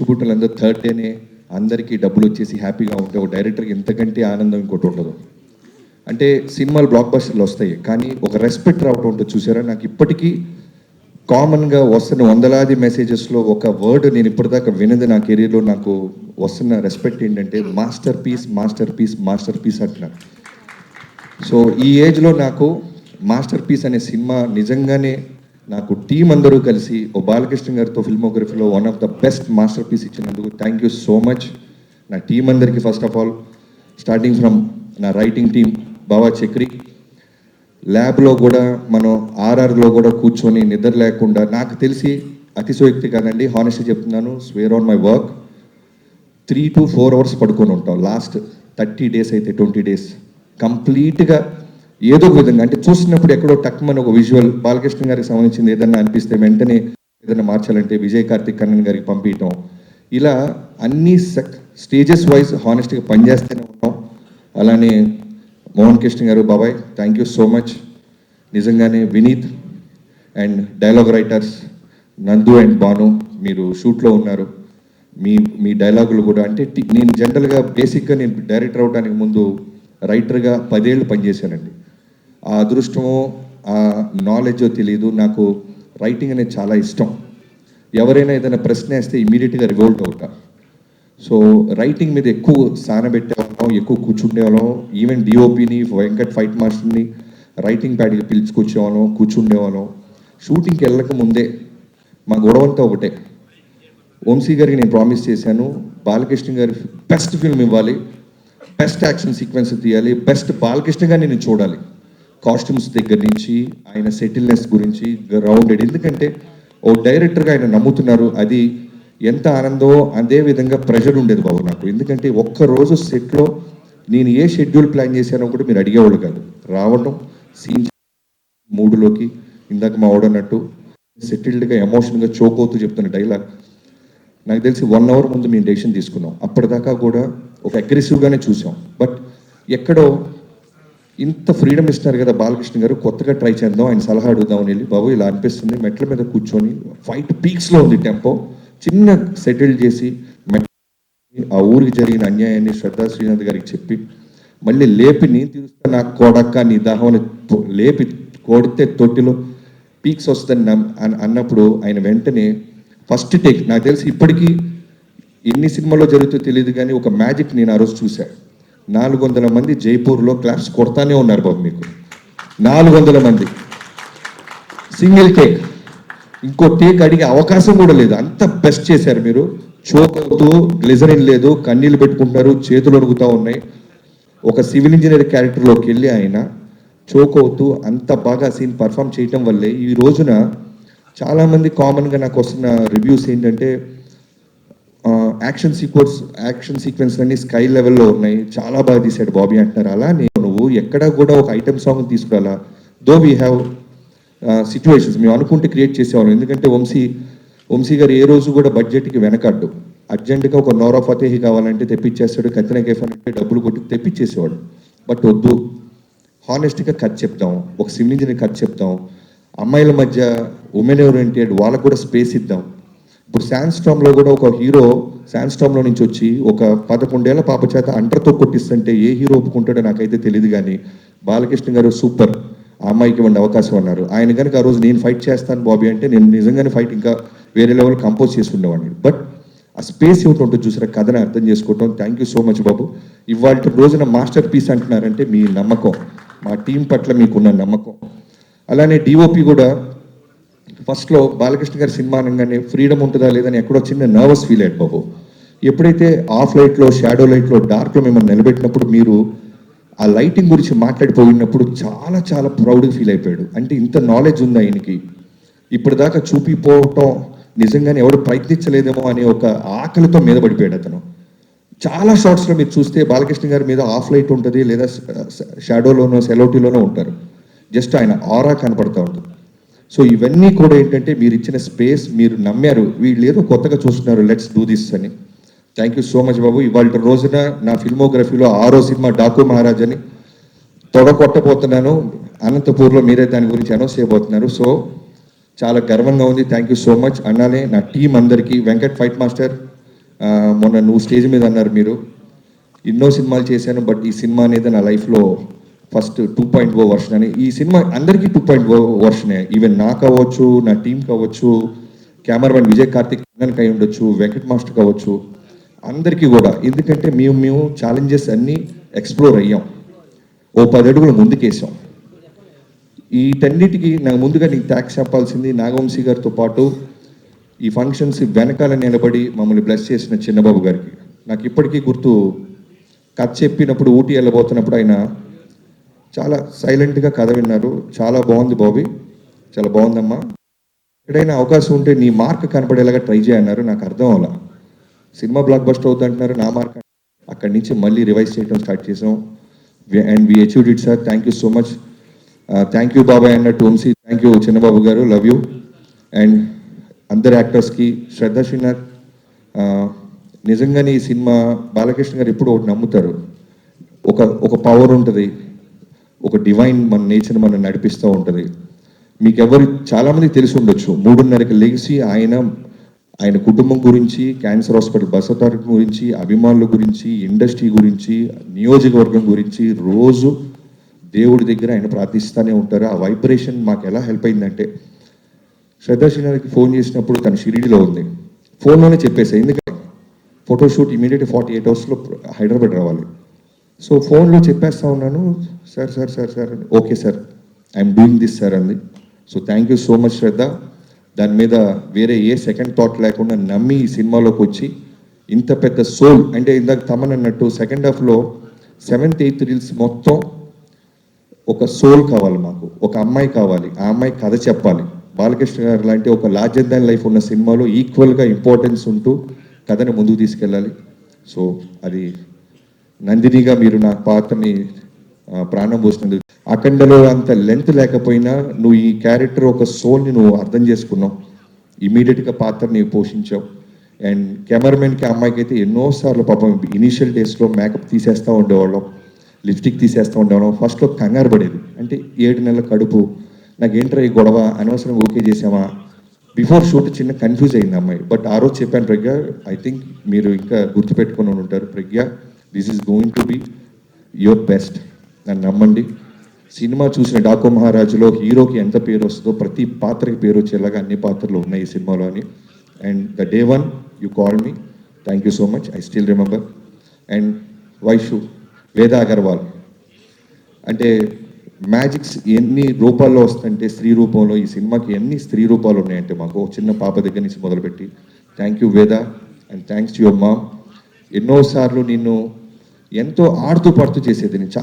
డిస్ట్రిబ్యూటర్లందరూ third డేనే అందరికీ డబ్బులు వచ్చేసి హ్యాపీగా ఉంటే ఒక డైరెక్టర్కి ఎంతకంటే ఆనందం ఇంకోటి ఉండదు. అంటే సినిమాలు బ్లాక్ బస్టర్లు వస్తాయి, కానీ ఒక రెస్పెక్ట్ రావటం ఉంటుంది చూసారా. నాకు ఇప్పటికీ కామన్గా వస్తున్న వందలాది మెసేజెస్లో ఒక వర్డ్ నేను ఇప్పటిదాకా వినది నా కెరీర్లో నాకు వస్తున్న రెస్పెక్ట్ ఏంటంటే masterpiece, masterpiece, masterpiece అంటున్నారు. సో ఈ ఏజ్లో నాకు మాస్టర్ పీస్ అనే సినిమా నిజంగానే నాకు టీం అందరూ కలిసి ఓ బాలకృష్ణ గారితో ఫిల్మోగ్రఫీలో one of the best masterpiece ఇచ్చినందుకు థ్యాంక్ యూ సో మచ్ నా టీం అందరికీ. First of all starting from నా రైటింగ్ టీం బావా చక్రి, ల్యాబ్లో కూడా మనం ఆర్ఆర్లో కూడా కూర్చొని నిద్ర లేకుండా, నాకు తెలిసి అతిశయోక్తి కాదండి, హానెస్ట్గా చెప్తున్నాను, square on my work 3 to 4 hours పడుకొని ఉంటాం. లాస్ట్ 30 days అయితే 20 days కంప్లీట్గా ఏదో ఒక విధంగా, అంటే చూసినప్పుడు ఎక్కడో టక్మని ఒక విజువల్ బాలకృష్ణ గారికి సంబంధించింది ఏదన్నా అనిపిస్తే వెంటనే ఏదైనా మార్చాలంటే విజయ్ కార్తిక్ కన్నన్ గారికి పంపించడం, ఇలా అన్ని స్టేజెస్ వైజ్ హానెస్ట్గా పనిచేస్తూనే ఉంటాం. అలానే మోహన్ కృష్ణ గారు, బాబాయ్ థ్యాంక్ యూ సో మచ్. నిజంగానే వినీత్ అండ్ డైలాగ్ రైటర్స్ నందు అండ్ బాను, మీరు షూట్లో ఉన్నారు. మీ డైలాగులు కూడా, అంటే నేను జనరల్గా బేసిక్గా నేను డైరెక్టర్ అవడానికి ముందు రైటర్గా 10 ఏళ్ళు పనిచేశానండి. ఆ అదృష్టమో ఆ నాలెడ్జో తెలియదు, నాకు రైటింగ్ అనేది చాలా ఇష్టం. ఎవరైనా ఏదైనా ప్రశ్న వేస్తే ఇమీడియట్గా రివోల్ట్ అవుతా. సో రైటింగ్ మీద ఎక్కువ సానబెట్టేవాళ్ళం, ఎక్కువ కూర్చుండేవాళ్ళం. ఈవెన్ డిఓపిని, వెంకట్ ఫైట్ మాస్టర్ని రైటింగ్ ప్యాడ్కి పిలుచుకొచ్చేవాళ్ళం, కూర్చుండేవాళ్ళం. షూటింగ్కి వెళ్ళక ముందే మా గొడవంతా ఒకటే, వంశీ గారికి నేను ప్రామిస్ చేశాను, బాలకృష్ణ గారి బెస్ట్ ఫిల్మ్ ఇవ్వాలి, బెస్ట్ యాక్షన్ సీక్వెన్స్ తీయాలి, బెస్ట్ బాలకృష్ణ గారిని నేను చూడాలి. కాస్ట్యూమ్స్ దగ్గర నుంచి ఆయన సెటిల్నెస్ గురించి గ్రౌండెడ్, ఎందుకంటే ఓ డైరెక్టర్గా ఆయన నమ్ముతున్నారు, అది ఎంత ఆనందో అదే విధంగా ప్రెషర్ ఉండేది బాబు నాకు. ఎందుకంటే ఒక్కరోజు సెట్లో నేను ఏ షెడ్యూల్ ప్లాన్ చేశానో కూడా మీరు అడిగేవాళ్ళు కాదు. రావడం, సీన్ మూడులోకి, ఇందాక మా వాడన్నట్టు సెటిల్డ్గా ఎమోషన్గా చోక్ అవుతూ చెప్తున్న డైలాగ్, నాకు తెలిసి 1 hour ముందు మేము డెసిషన్ తీసుకున్నాం. అప్పటిదాకా కూడా ఒక అగ్రెసివ్గానే చూసాం, బట్ ఎక్కడో ఇంత ఫ్రీడమ్ ఇస్తున్నారు కదా బాలకృష్ణ గారు, కొత్తగా ట్రై చేద్దాం, ఆయన సలహా అడుగుదామని వెళ్ళి, బాబు ఇలా అనిపిస్తుంది, మెట్ల మీద కూర్చొని ఫైట్ పీక్స్లో ఉంది టెంపో, చిన్న సెటిల్ చేసి ఆ ఊరికి జరిగిన అన్యాయాన్ని శ్రద్ధా శ్రీనాథ్ గారికి చెప్పి మళ్ళీ లేపి నేను తీరుస్తా నాకు కొడక్క నీ దాహం లేపి కొడితే తొట్టిలో పీక్స్ వస్తుంది అన్నప్పుడు ఆయన వెంటనే ఫస్ట్ టేక్, నాకు తెలిసి ఇప్పటికీ ఎన్ని సినిమాలో జరుగుతుందో తెలియదు కానీ ఒక మ్యాజిక్ నేను ఆ రోజు చూశాను. 400 మంది జైపూర్లో క్లాప్స్ కొడతానే ఉన్నారు బాబు, మీకు 400 మంది సింగిల్ టేక్, ఇంకో టేక్ అడిగే అవకాశం కూడా లేదు, అంత బెస్ట్ చేశారు మీరు. చోక్ అవుతూ, గ్లిజరిన్ లేదు, కన్నీళ్ళు పెట్టుకుంటున్నారు, చేతులు అడుగుతూ ఉన్నాయి. ఒక సివిల్ ఇంజనీర్ క్యారెక్టర్లోకి వెళ్ళి ఆయన చోక్ అవుతూ అంత బాగా సీన్ పర్ఫామ్ చేయటం వల్లే ఈ రోజున చాలామంది కామన్గా నాకు వస్తున్న రివ్యూస్ ఏంటంటే యాక్షన్ సీక్వెన్స్ అన్ని స్కై లెవెల్లో ఉన్నాయి, చాలా బాగా తీశాడు బాబీ అంటున్నారు. అలా నువ్వు ఎక్కడా కూడా ఒక ఐటమ్ సాంగ్ తీసుకురాలా, దో వీ హ్యావ్ సిచ్యువేషన్స్ మేము అనుకుంటే క్రియేట్ చేసేవాళ్ళం. ఎందుకంటే వంశీ గారు ఏ రోజు కూడా బడ్జెట్కి వెనకడ్డు, అర్జెంటుగా ఒక నోరా ఫతేహి కావాలంటే తెప్పించేస్తాడు, కత్తిన కేఫన్ అంటే డబ్బులు కొట్టి తెప్పించేసేవాడు. బట్ వద్దు, హానెస్ట్గా కథ చెప్తాం, ఒక సివిల్ ఇంజనీర్ కథ చెప్తాం, అమ్మాయిల మధ్య ఉమెన్ ఓరియంటెడ్ వాళ్ళకు కూడా స్పేస్ ఇద్దాం. ఇప్పుడు శాండ్స్టామ్లో కూడా ఒక హీరో శాండ్స్టామ్లో నుంచి వచ్చి ఒక 11 ఏళ్ల పాప చేత అంటర్తో కొట్టిస్తుంటే ఏ హీరో ఒప్పుకుంటాడో నాకైతే తెలియదు, కానీ బాలకృష్ణ గారు సూపర్, ఆ అమ్మాయికి ఇవ్వండి అవకాశం అన్నారు. ఆయన కనుక ఆ రోజు నేను ఫైట్ చేస్తాను బాబీ అంటే నేను నిజంగానే ఫైట్ ఇంకా వేరే లెవెల్ కంపోజ్ చేసుకునేవాడిని. బట్ ఆ స్పేస్ ఏమిటి ఉంటుంది చూసారా, కథను అర్థం చేసుకోవటం. థ్యాంక్ యూ సో మచ్ బాబు. ఇవాళ రోజున మాస్టర్ పీస్ అంటున్నారంటే మీ నమ్మకం, మా టీం పట్ల మీకున్న నమ్మకం. అలానే డిఓపి కూడా ఫస్ట్లో బాలకృష్ణ గారి సినిమా అనగానే ఫ్రీడమ్ ఉంటుందా లేదని ఎక్కడో చిన్న నర్వస్ ఫీల్ అయ్యాడు బాబు. ఎప్పుడైతే ఆఫ్ లైట్లో, షాడో లైట్లో, డార్క్లో మిమ్మల్ని నిలబెట్టినప్పుడు మీరు ఆ లైటింగ్ గురించి మాట్లాడిపోయినప్పుడు చాలా చాలా ప్రౌడ్గా ఫీల్ అయిపోయాడు. అంటే ఇంత నాలెడ్జ్ ఉంది ఆయనకి, ఇప్పటిదాకా చూపిపోవటం నిజంగానే ఎవరు ప్రయత్నించలేదేమో అనే ఒక ఆకలితో మీద పడిపోయాడు అతను. చాలా షార్ట్స్లో మీరు చూస్తే బాలకృష్ణ గారి మీద ఆఫ్ లైట్ ఉంటుంది, లేదా షాడోలోనో సెలోటీలోనో ఉంటారు, జస్ట్ ఆయన ఆరా కనపడుతూ ఉంటుంది. సో ఇవన్నీ కూడా ఏంటంటే మీరు ఇచ్చిన స్పేస్, మీరు నమ్మారు, వీళ్ళు ఏదో కొత్తగా చూస్తున్నారు, లెట్స్ డూ దిస్ అని. థ్యాంక్ యూ సో మచ్ బాబు. ఇవాళ రోజున నా ఫిల్మోగ్రఫీలో 6వ సినిమా డాకు మహారాజ్ అని కొట్టబోతున్నాను. అనంతపూర్లో మీరే దాని గురించి అనౌన్స్ చేయబోతున్నారు. సో చాలా గర్వంగా ఉంది. Thank you so much. అన్నానే నా టీం అందరికీ, వెంకట్ ఫైట్ మాస్టర్, మొన్న నువ్వు స్టేజ్ మీద అన్నారు మీరు, ఎన్నో సినిమాలు చేశాను బట్ ఈ సినిమా అనేది నా లైఫ్లో ఫస్ట్ 2.0 వర్షన్ అని. ఈ సినిమా అందరికీ 2.0 వర్షనే, ఈవెన్ నాకు అవ్వచ్చు, నా టీం కావచ్చు, కెమెరామెన్ విజయ్ కార్తిక్ అయి ఉండొచ్చు, వెంకట్ మాస్టర్ కావచ్చు, అందరికీ కూడా. ఎందుకంటే మేము ఛాలెంజెస్ అన్నీ ఎక్స్ప్లోర్ అయ్యాం, ఓ 10 అడుగులు ముందుకేసాం. వీటన్నిటికీ నాకు ముందుగా నీకు థ్యాంక్స్ చెప్పాల్సింది నాగవంశీ గారితో పాటు ఈ ఫంక్షన్స్ వెనకాల నిలబడి మమ్మల్ని బ్లెస్ చేసిన చిన్నబాబు గారికి. నాకు ఇప్పటికీ గుర్తు, కథ చెప్పినప్పుడు ఊటీ వెళ్ళబోతున్నప్పుడు ఆయన చాలా సైలెంట్గా కథ విన్నారు. చాలా బాగుంది బాబీ, చాలా బాగుందమ్మా, ఎక్కడైనా అవకాశం ఉంటే నీ మార్క్ కనపడేలాగా ట్రై చేయన్నారు. నాకు అర్థం అవ్వాల, సినిమా బ్లాక్ బస్టర్ అవుతుంది అంటున్నారు, నా మార్క్. అక్కడి నుంచి మళ్ళీ రివైజ్ చేయడం స్టార్ట్ చేసాం and we achieved it sir. Thank you so much. Thank you బాబాయ్ అన్నట్టు వంశీ, థ్యాంక్ యూ చిన్నబాబు గారు, లవ్ యూ. అండ్ అందరు యాక్టర్స్కి, శ్రద్ధా శ్రీనాథ్, నిజంగానే ఈ సినిమా బాలకృష్ణ గారు ఎప్పుడు ఒకటి నమ్ముతారు, ఒక పవర్ ఉంటుంది, ఒక డివైన్ మన నేచర్ మనం నడిపిస్తూ ఉంటుంది. మీకు ఎవరు చాలామంది తెలిసి ఉండొచ్చు, 3:30కి లేచి ఆయన కుటుంబం గురించి, క్యాన్సర్ హాస్పిటల్ బసతార్ గురించి, అభిమానుల గురించి, ఇండస్ట్రీ గురించి, నియోజకవర్గం గురించి రోజు దేవుడి దగ్గర ఆయన ప్రార్థిస్తూనే ఉంటారు. ఆ వైబ్రేషన్ మాకు ఎలా హెల్ప్ అయిందంటే, శ్రద్ధా శ్రీనాథ్కి ఫోన్ చేసినప్పుడు తను షిరిడిలో ఉంది, ఫోన్లోనే చెప్పేసాయి, ఎందుకంటే ఫోటోషూట్ ఇమీడియట్గా 48 అవర్స్లో హైదరాబాద్ రావాలి. సో ఫోన్లో చెప్పేస్తా ఉన్నాను, sir sir sir sir okay sir, I'm doing this sir అంది. So thank you so much Shraddha. దాని మీద వేరే ఏ సెకండ్ థాట్ లేకుండా నమ్మి ఈ సినిమాలోకి వచ్చి ఇంత పెద్ద సోల్, అంటే ఇందాక తమన్ అన్నట్టు సెకండ్ హాఫ్లో 7th 8th రీల్స్ మొత్తం ఒక సోల్ కావాలి మాకు, ఒక అమ్మాయి కావాలి, ఆ అమ్మాయి కథ చెప్పాలి. బాలకృష్ణ గారు లాంటి ఒక లార్జర్ దాన్ లైఫ్ ఉన్న సినిమాలో ఈక్వల్గా ఇంపార్టెన్స్ ఉంటూ కథని ముందుకు తీసుకెళ్ళాలి. సో అది నందినిగా మీరు నా పాత్రని ప్రాణం పోసినందుకు. అఖండలో అంత లెంత్ లేకపోయినా నువ్వు ఈ క్యారెక్టర్ ఒక సోల్ని నువ్వు అర్థం చేసుకున్నావు, ఇమీడియట్గా పాత్రని పోషించావు. అండ్ కెమెరామెన్కి అమ్మాయికి అయితే ఎన్నోసార్లు పాపం ఇనీషియల్ డేస్లో మేకప్ తీసేస్తూ ఉండేవాళ్ళం, లిప్స్టిక్ తీసేస్తూ ఉండేవాళ్ళం. ఫస్ట్లో కంగారు పడేది, అంటే 7 నెలల కడుపు, నాకేంట్రా ఈ గొడవ, అనవసరంగా ఓకే చేసామా, బిఫోర్ షూట్ చిన్న కన్ఫ్యూజ్ అయింది అమ్మాయి. బట్ ఆ రోజు చెప్పాను, ప్రజ్ఞ ఐ థింక్ మీరు ఇంకా గుర్తుపెట్టుకుని ఉంటారు, Pragya this is going to be your best, నన్ను నమ్మండి. సినిమా చూసిన డాకు మహారాజులో హీరోకి ఎంత పేరు వస్తుందో ప్రతి పాత్రకి పేరు వచ్చేలాగా అన్ని పాత్రలు ఉన్నాయి ఈ సినిమాలో అని. And the day one you call me, thank you so much, I still remember. And Vaishu, వేద అగర్వాల్, అంటే మ్యాజిక్స్ ఎన్ని రూపాల్లో వస్తుందంటే స్త్రీ రూపంలో, ఈ సినిమాకి ఎన్ని స్త్రీ రూపాలు ఉన్నాయంటే మాకు చిన్న పాప దగ్గర నుంచి మొదలుపెట్టి. థ్యాంక్ యూ వేద and thanks to your mom. ఎన్నోసార్లు నిన్ను ఎంతో ఆడుతూ పడుతూ చేసేది, నేను